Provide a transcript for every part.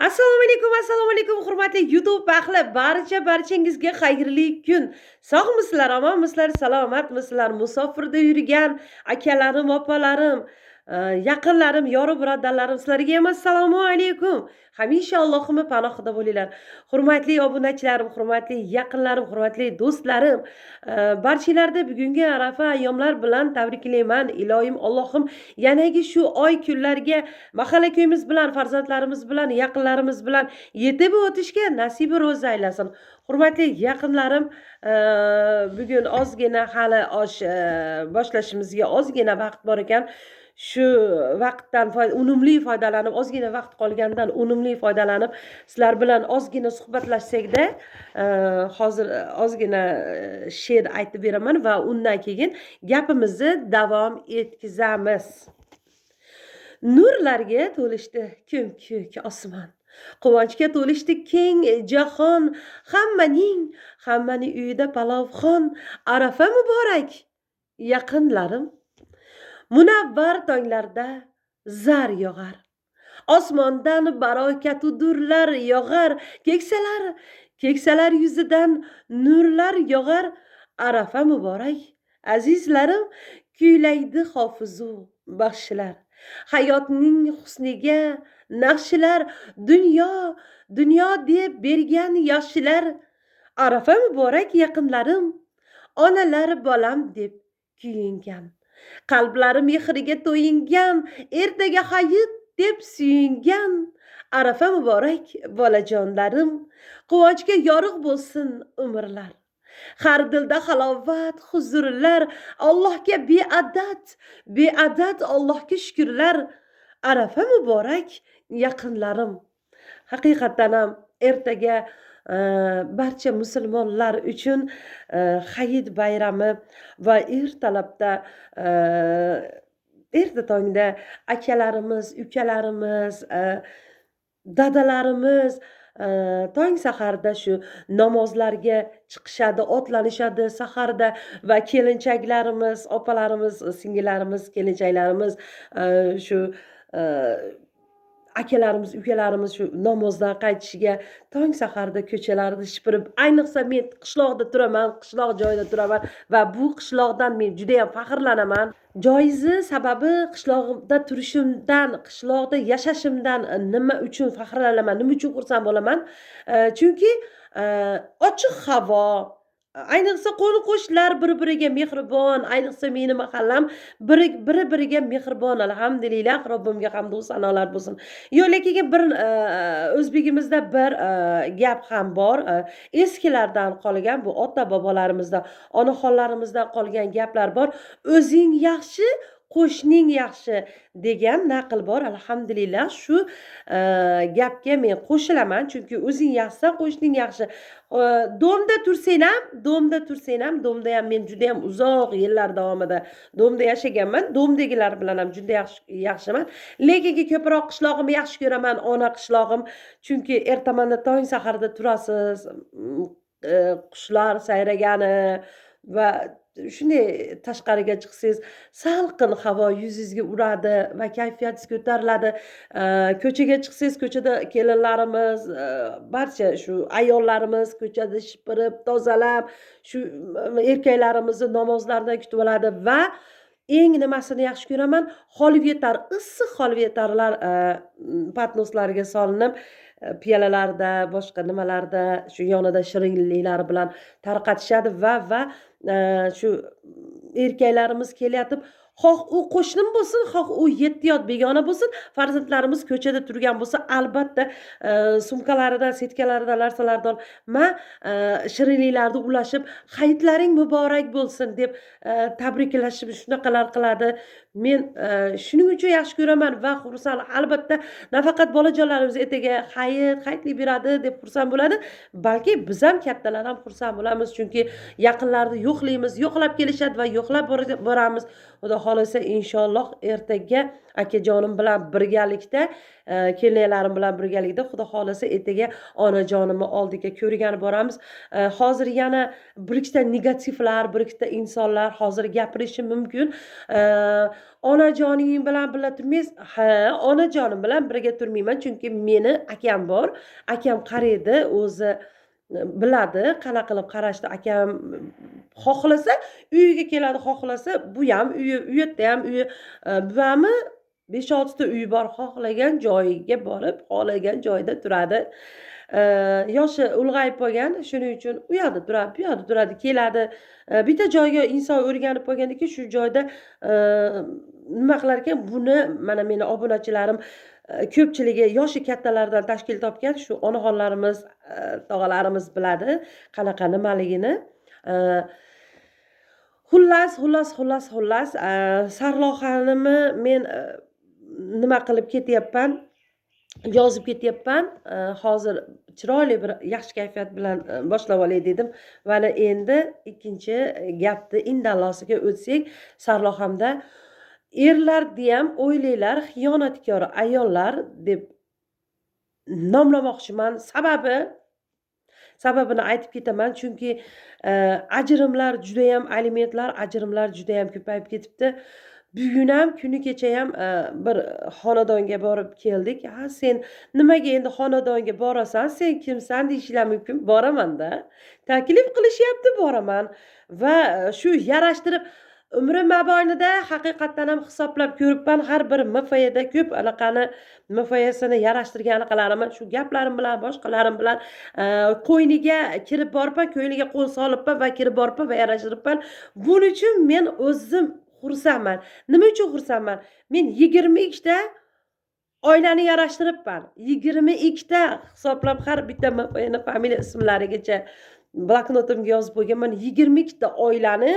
Assalomu alaykum, hurmatli YouTube ahli. Barchangizga xayrli kun. Sog'misizlar, omonmisizlar, salomatmisizlar? Musofirda yurgan akalarim, opalarim, yaqinlarim, yoru birodarlarim, sizlarga ham assalomu alaykum. Hamisha Allohimning panohida bo'linglar. Hurmatli obunachilarim, hurmatli yaqinlarim, hurmatli do'stlarim, barchalarni bugungi Arafa ayyomlar bilan tabriklayman. Ilohim Allohim yanagi shu oy kunlarga mahalla kuyimiz bilan, farzandlarimiz bilan, yaqinlarimiz bilan yetib o'tishga nasibi ro'za aylasin. Hurmatli yaqinlarim, bugun ozgina hali osh boshlashimizga ozgina vaqt bor ekan. Shu vaqtdan unumli foydalanib, ozgina vaqt qolganidan unumli foydalanib, sizlar bilan ozgina suhbatlashsak-da, hozir ozgina she'r aytib beraman va undan keyin gapimizni davom etkazamiz. Nurlarga to'lishdi ko'k osmon. Quvonchga to'lishdi keng jahon. Hammaning uyida palovxon. Arafa muborak, yaqinlarim. Munavvar tonglarda zar yog'ar. Osmondan barokatu durlar yog'ar. Keksalar yuzidan nurlar yog'ar. Arafa muborak, azizlarim. Kuylaydi hofizu baxshilar. Hayotning husniga naqshilar. Dunyo deb bergan yoshlar. Arafa muborak, yaqinlarim. Onalar bolam deb kuyingan. Qalblari mehriga to'yingan. Ertaga hayit deb suyingan. Arafa muborak, bolajonlarim. Quvonchga yorug' bo'lsin umrlar. Har dilda halovat, huzurlar. Allohga beadad Allohga shukrlar. Arafa muborak, yaqinlarim. Haqiqatan ham ertaga barcha musulmonlar uchun hayit bayrami va ertalabda erta tongda akalarimiz, ukalarimiz, dadalarimiz tong saharda shu namozlarga chiqishadi, otlanishadi saharda va kelinchaklarimiz, opalarimiz, singillarimiz, kelinchaklarimiz shu akalarimiz, ukalarimiz shu namozdan qaytishiga tong saharda ko'chalarda shipirib, ayniqsa men qishloqda turaman, qishloq joyda turaman va bu qishloqdan men juda ham faxrlanaman. Joizi sababi qishloqda turishimdan, qishloqda yashashimdan nima uchun faxrlanaman, nima uchun xursand bo'laman? Chunki ochiq havo, ayniqsa qo'ni-qo'shnilar bir-biriga mehribon, ayniqsa meni mahallam biri-biriga mehribon. Alhamdulillah, Robbimga hamd va sanolar bo'lsin. Lekin bir o'zbegimizda bir gap ham bor. Eskilardan qolgan, bu ota-bobolarimizdan, onaxonlarimizdan qolgan gaplar bor. O'zing yaxshi, qo'shning yaxshi degan naql bor. Alhamdulillah, shu gapga men qo'shilaman, chunki o'zing yaxshi, qo'shning yaxshi. Domda tursang ham, domda ham men juda ham uzoq yillar davomida domda yashaganman. Domdagilar bilan ham juda yaxshiman. Lekin ko'proq qishlog'imni yaxshi ko'raman, ona qishlog'im. Chunki ertamanda tong saharda turasiz, qushlar sayragani va shunday tashqariga chiqsangiz, salqin havo yuzingizga uradi va kayfiyatingiz ko'tariladi. Ko'chaga chiqsangiz, ko'chada kelinlarimiz, barcha shu ayollarimiz ko'chada shipirib, tozalab, shu erkaklarimizni namozlardan kutib oladi va eng nimasini yaxshi ko'raman, xolvetar, issiq xolvetarlar patnoslarga solinib, piyolalarda, boshqa nimalarda shu yonida shirinliklar bilan tarqatishadi va shu erkaklarimiz kelyatib, xoh u qo'shnim bo'lsin, xoh u yetti yot begona bo'lsin, farzandlarimiz ko'chada turgan bo'lsa, albatta sumkalaridan, setkalaridan, narsalardan shirinliklarni ulashib, hayitlaring muborak bo'lsin deb tabriklashib, shunaqalar qiladi. Men shuning uchun yaxshi ko'raman va xursand. Albatta, nafaqat bolajonlarimiz ertaga hayitli beradi deb xursand bo'ladi, balki biz ham kattalar ham xursand bo'lamiz, chunki yaqinlarni yo'qlaymiz, yo'qlab kelishadi va yo'qlab boramiz. Xudo xohlasa inshaalloh ertaga akajonim bilan birgalikda kelinlarim bilan birgalikda xudo xohlasa ertaga onajonimni oldiga ko'rgani boramiz. Hozir yana bir ikkita negativlar, bir ikkita insonlar hozir gapirishi mumkin. Onajoning bilan birga turmaysiz? Ha, onajonim bilan birga turmayman, chunki meni akam bor. Akam qaraydi, o'zi biladi qanaqa qilib qarashni. Akam xohlasa uyiga keladi, xohlasa bu ham uyi, u yerda ham uyi, buvami 5-6 ta uyi bor, xohlagan joyiga borib, xohlagan joyda turadi. Yoshi ulg'ayib qolgan, shuning uchun u yoqda turadi, bu yoqda turadi, keladi. Bitta joyga inson o'rganib qolgandan keyin shu joyda nima qilar ekan, buni mana meni obunachilarim ko'pchiligi yoshi kattalardan tashkil topgan shu onaxonlarimiz, tog'alarimiz biladi qanaqa nimaligini. Xullas, sarlavhani men nima qilib ketyapman, yozib ketyapman. Hozir chiroyli bir yaxshi kayfiyat bilan boshlab olay dedim. Mana endi ikkinchi gapni indallosiga o'tsak, sarlavhamda erlarni ham o'ylanglar xiyonatkor ayollar deb nomlamoqchiman. Sababini aytib ketaman, chunki ajrimlar judayam, alimentlar, ajrimlar judayam ko'payib ketibdi. Bugun ham kuni kecha ham bir xonadonga borib keldik. Ha, sen nimaga endi xonadonga borasan? Sen kimsan deyishlar mumkin. Boraman-da. Taklif qilishyapti, boraman. Va shu yarashtirib umrim mobaynida haqiqatdan ham hisoblab ko'ribman. Har bir MFYda ko'p anaqani MFYsini yarashtirgan anaqalarim, shu gaplarim bilan, boshqalarim bilan qo'yniga kirib boribman, qo'yniga qo'l solibman va kirib boribman va yarashtiribman. Buning uchun men o'zim xursandman. Nima uchun xursandman? Men 22 ta oilani yarashtiribman. 22 ta hisoblab har bitta MFYni familiya ismlarigacha bloknotimga yozib qo'yganman. 22 ta oilani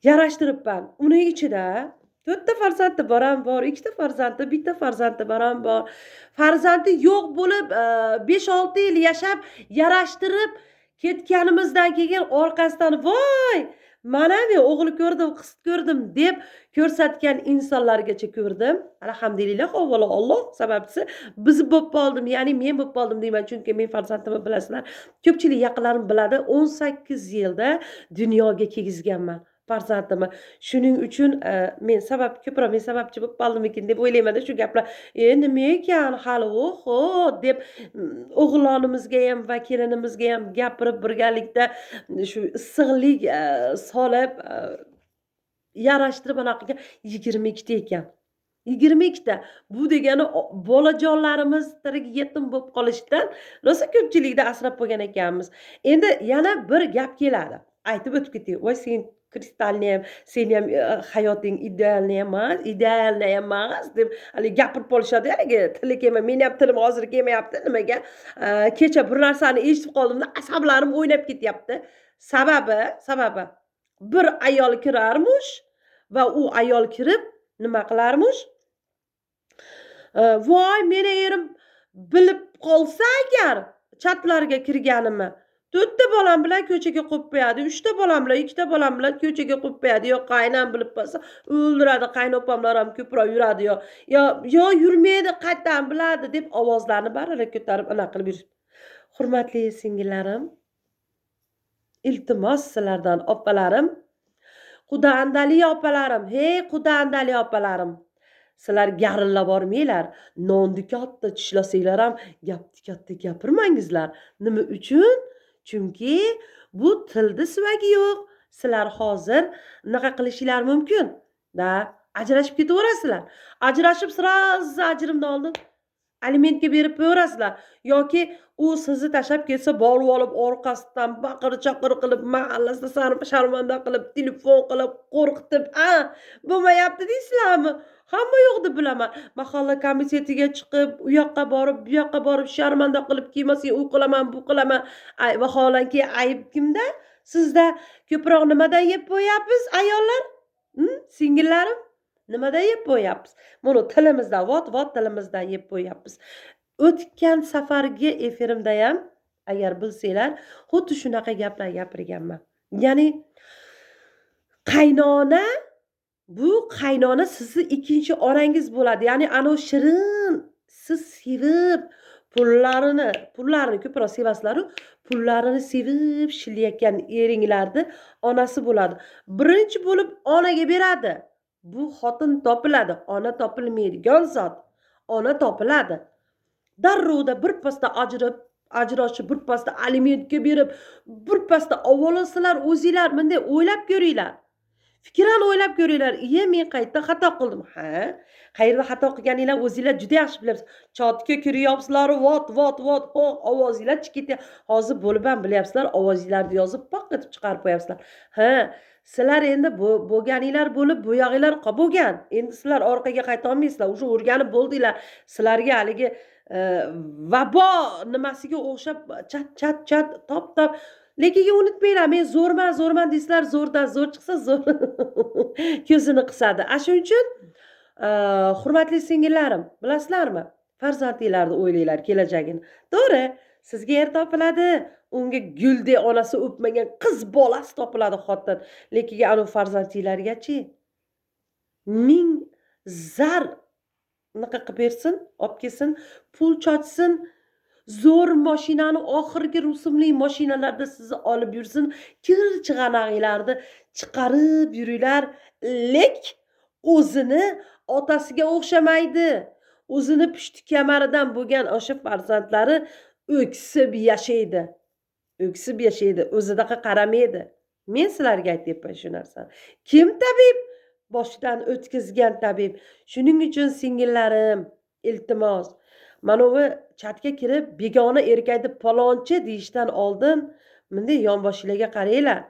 yarashtiribman. Uning ichida 4 ta farzandi bor ham bor, 2 ta farzandi, bitta farzandi bor ham bor. Farzandi yo'q bo'lib 5-6 yil yashab yarashtirib ketganimizdan keyin orqasidan voy, mana men o'g'il ko'rdim, qiz ko'rdim deb ko'rsatgan insonlargacha ko'rdim. Alhamdulillah, avvalo Alloh sababchisi bizni bo'lib qoldim, ya'ni men bo'lib qoldim deyman, chunki men farzandimni bilasizlar. Ko'pchilik yaqinlarim biladi, 18 yilda dunyoga kelgizganman farzandimni. Shuning uchun men ko'proq men sababchi bo'lib qoldimmikin deb o'ylayman-da shu gaplar. Nima ekan hali oho deb o'g'ilonimizga ham va kelinimizga ham gapirib birgalikda shu issiqlik solib yarashtirib anaqa qilgan 22 ta ekan. 22 ta. Bu degani bolajonlarimiz tirik yetim bo'lib qolishdan rosa ko'pchilikda asrab qo'ygan ekanmiz. Endi yana bir gap keladi. Aytib o'tib ketay. Voy sen kristalni ham, seni ham hayoting idealni emas deb hali gapirib qolishadi. Haligi tili kelmay, meni ham tilim hozir kelmayapti. Nimaga? Kecha bir narsani eshitib qoldimda asablarim o'ynab ketyapti. Sababi bir ayol kirarmish va u ayol kirib nima qilarmish? Voy, meni erim bilib qolsa agar chatlarga kirganimni 4 ta bolam bilan ko'chaga qo'yib qo'yadi, 3 ta bolam bilan, 2 ta bolam bilan ko'chaga qo'yib qo'yadi. Yo qaynam bilib qolsa o'ldiradi, qaynopamlar ham ko'proq yuradi yo yurmaydi, qayerdan biladi deb ovozlarni baralla ko'tarib anaqa qilib yurishdi. Hurmatli singillarim, iltimos sizlardan opalarim, qudandali opalarim, hey qudandali opalarim. Sizlar garillab bormanglar. Nonni katta tishlasanglar ham gapni katta gapirmangizlar. Nima uchun? Chunki bu tilda svagi yo'q. Sizlar hozir nima qilishinglar mumkin? Ajrashib ketaverasizlar. Ajrashib sразу ajrimni oldin alimentga berib qo'yaverasizlar. Yoki u sizni tashlab ketsa, borib olib orqasidan baqir-chaqir qilib, mahallasida sharmanda qilib, telefon qilib, qo'rqitib, bo'lmayapti deysizlarmi? Hamma yo'qni bilaman. Mahalla komitetiga chiqib, u yoqqa borib, bu yoqqa borib sharmanda qilib, kelmasang u qilaman, bu qilaman. Vaholanki ayb kimda? Sizda ko'proq nimadan yeb qo'yapmiz ayollar? Singillarim? Nimadan yeb qo'yapmiz? Buni tilimizdan, vot tilimizdan yeb qo'yapmiz. O'tgan safargi efirimda ham agar bilsanglar, xuddi shunaqa gaplar gapirganman. Ya'ni Qaynona bu qaynona sizni ikkinchi onangiz bo'ladi. Ya'ni anavi shirin siz sevib pullarni ko'proq sevasizlar-ku, pullarini sevib ishlayotgan eringlarni onasi bo'ladi. Birinchi bo'lib onaga beradi. Bu xotin topiladi, ona topilmaydigan zot. Ona topiladi. Darrovda birpasda ajrashib, birpasda alimentga berib, birpasda avvalo o'zinglar bunday o'ylab ko'ringlar. Fikran o'ylab ko'ringlar. Men qayerda xato qildim? Ha? Qayerda xato qilganinglar o'zinglar juda yaxshi bilasiz. Chatga kiryapsizlar, vot, ovozinglar chiqib ketyapti. Hozir bo'lib ham bilyapsizlar, ovozinglarni yozib poq etib chiqarib qo'yapsizlar. Ha, sizlar endi bo'lganinglar bo'lib, bu yog'inglar bo'lgan. Endi sizlar orqaga qayta olmaysizlar. O'sha o'rganib bo'ldinglar. Sizlarga haligi vabo nimasiga o'xshab chat top lekin unutmanglar, men zo'rman deysizlar, zo'rdan zo'r chiqsa zo'r ko'zini qisadi. Shuning uchun hurmatli singillarim, bilasizlarmi? Farzandinglarni o'ylanglar kelajagini. To'g'ri, sizga er topiladi, unga guldek onasi o'pmagan qiz bolasi topiladi xotin. Lekin anu farzandinglargachi ming zar naqa qilib bersin, olib kelsin, pul chochsin, zo'r mashinani oxirgi rusumli mashinalarda sizni olib yursin, kir-chig'anag'inglarni chiqarib yuringlar, lek o'zini otasiga o'xshamaydi. O'zini pushti kamaridan bo'lgan o'sha farzandlari o'ksib yashaydi. O'zidaqa qaramaydi. Men sizlarga aytyapman shu narsani. Kim tabib? Boshidan o'tkazgan tabib. Shuning uchun singillarim, iltimos, mana bu chatga kirib begona erkakni palonchi deyishdan oldin bunday yonboshlarga qaranglar.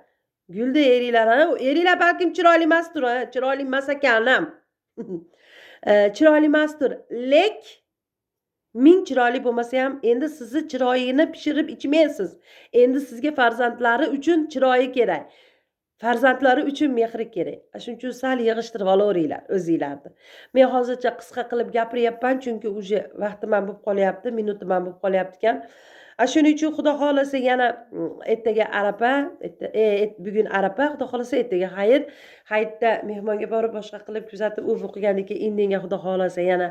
Gulda eringlar, eringlar balkim chiroyli emasdir, chiroyli emas ekan ham. Chiroyli emasdir, lek ming chiroyli bo'lmasa ham endi sizni chiroyini pishirib ichmaysiz. Endi sizga farzandlari uchun chiroyi kerak. Farzandlari uchun mehri kerak. Shuning uchun sal yig'ishtirib olaveringlar o'zinglarni. Men hozircha qisqa qilib gapiryapman, chunki uje vaqtim ham bo'lib qolyapti, minutim ham bo'lib qolyapti ekan. Shuning uchun xudo xolasa yana ertaga arafa, bugun arafa, xudo xolasa ertaga hayit. Hayitda mehmonga borib boshqa qilib kuzatib o'qigandan keyin indinga xudo xolasa yana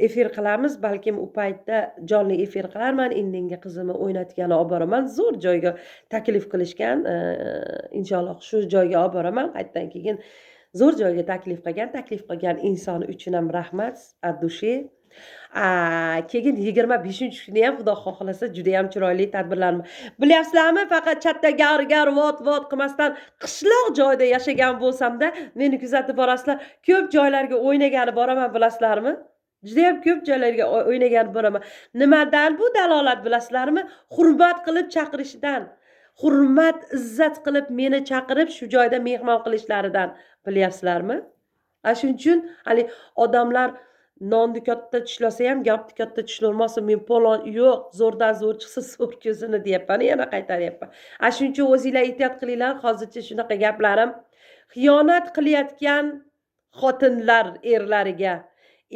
efir qilamiz. Balkim u paytda jonli efir qilarman. Indinga qizimni o'ynatgani olib boraman. Zo'r joyga taklif qilishgan. Inshaalloh shu joyga olib boraman. Hayitdan keyin zo'r joyga taklif qilgan inson uchun ham rahmat, ad-dushi. Keyin 25-kuni ham xudo xohlasa juda ham chiroyli tadbirlarni. Bilyapsizlarmi? Faqat chatda gar vot qilmasdan qishloq joyda yashagan bo'lsam-da, meni kuzatib borasizlar. Ko'p joylarga o'ynagani boraman, bilasizlarmi? Juda ham ko'p joylarga o'ynagani boraman. Nimadan bu dalolat bilasizlarmi? Hurmat qilib chaqirishidan. Hurmat, izzat qilib meni chaqirib shu joyda mehmon qilishlaridan, bilyapsizlarmi? Shuning uchun hali odamlar nonni katta tishlasa ham gapni katta tishlolmasin, men polon yo'q, zo'rdan zo'r chiqsa zo'r ko'zini deyapman, yana qaytaryapman. Shuning uchun o'zinglar ehtiyot qilinglar, hozircha shunaqa gaplarim. Xiyonat qilayotgan xotinlar erlariga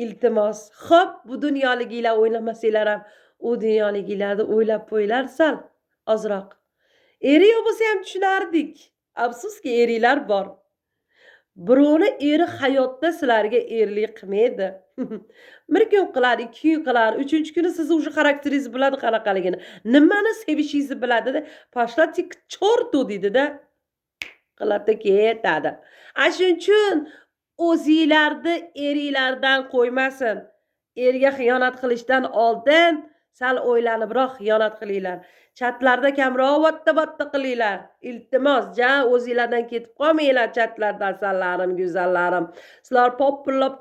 iltimos, xo'p, bu dunyoliginglar o'ylamasanglar ham u dunyoliginglarni o'ylab qo'yinglar sal ozroq. Eri yo'q bo'lsa ham tushunardik. Afsuski eringlar bor. Birovni eri hayotda sizlarga erlik qilmaydi. Bir kun qilar, 2 kun qilar, 3-kuni sizni o'sha xarakteringizni biladi qanaqaligini. Nimani sevishingizni biladi-da, pashlatchi chortu deydi-da. Qiladi ketadi. Shuning uchun o'zinglarni eringlardan qo'ymasin. Erga xiyonat qilishdan oldin sal o'ylanibroq xiyonat qilinglar. Chatlarda kamroq vatta qilinglar. Iltimos, o'zinglardan ketib qolmanglar chatlardan, sallarim, go'zallarim. Sizlar popillab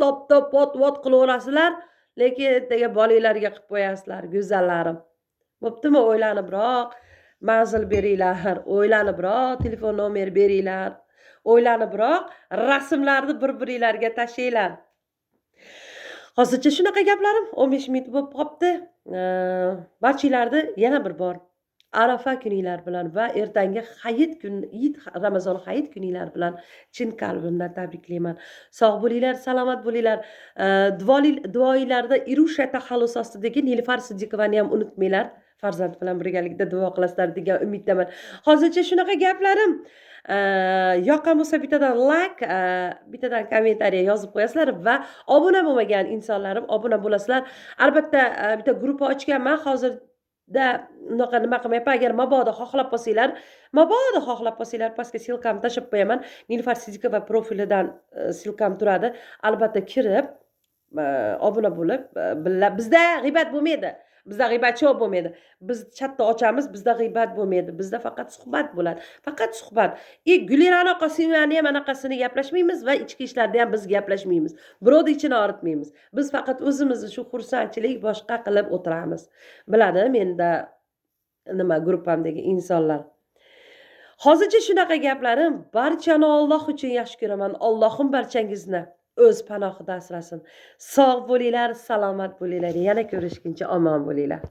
pot qilaverasizlar, lekin ertaga bolanglarga qilib qo'yasizlar, go'zallarim. Bo'ptimi? O'ylanibroq manzil beringlar, o'ylanibroq telefon nomer beringlar, o'ylanibroq rasmlarni bir-biringlarga tashlaylar. Hozircha shunaqa gaplarim, 15 minut bo'lib qopti. Barchalarni yana bir bor Arafa kuninglar bilan va ertangi hayit kun, Ramazon hayit kuninglar bilan chin qalbimdan tabriklayman. Sog' bo'linglar, salomat bo'linglar. Duoinglarda Irusha taxallus ostidagi Nilufar Sidiqovani ham unutmanglar. Farzand bilan birgalikda duo qilasizlar degan umiddaman. Hozircha shunaqa gaplarim. Yoqqan bo'lsa bittadan like, bittadan kommentariya yozib qo'yasizlar va obuna bo'lmagan insonlarim obuna bo'lasizlar. Albatta, bitta guruh ochganman. Hozirda unaqa nima qilmayapman. Agar mabodo xohlab qolsanglar, pastga silkamni tashlab qo'yaman. Nilufar Sidiqova profilidan silkam turadi. Albatta kirib, obuna bo'lib, bizda g'iybat bo'lmaydi. Bizda g'iybat show bo'lmaydi. Biz chatda ochamiz, bizda g'iybat bo'lmaydi. Bizda faqat suhbat bo'ladi. Faqat suhbat. Gulirani Qosimiyani ham anaqasini gaplashmaymiz va ichki ishlarda ham biz gaplashmaymiz. Birovni ichini og'ritmaymiz. Biz faqat o'zimizni shu xursandchilik boshqa qilib o'tiramiz. Biladi menda nima gruppamdagi insonlar. Hozircha shunaqa gaplarim. Barchani Alloh uchun yaxshi ko'raman. Allohim barchangizni o'z panohida asrasin. Sog' bo'linglar, salomat bo'linglar. Yana ko'rishguncha omon bo'linglar.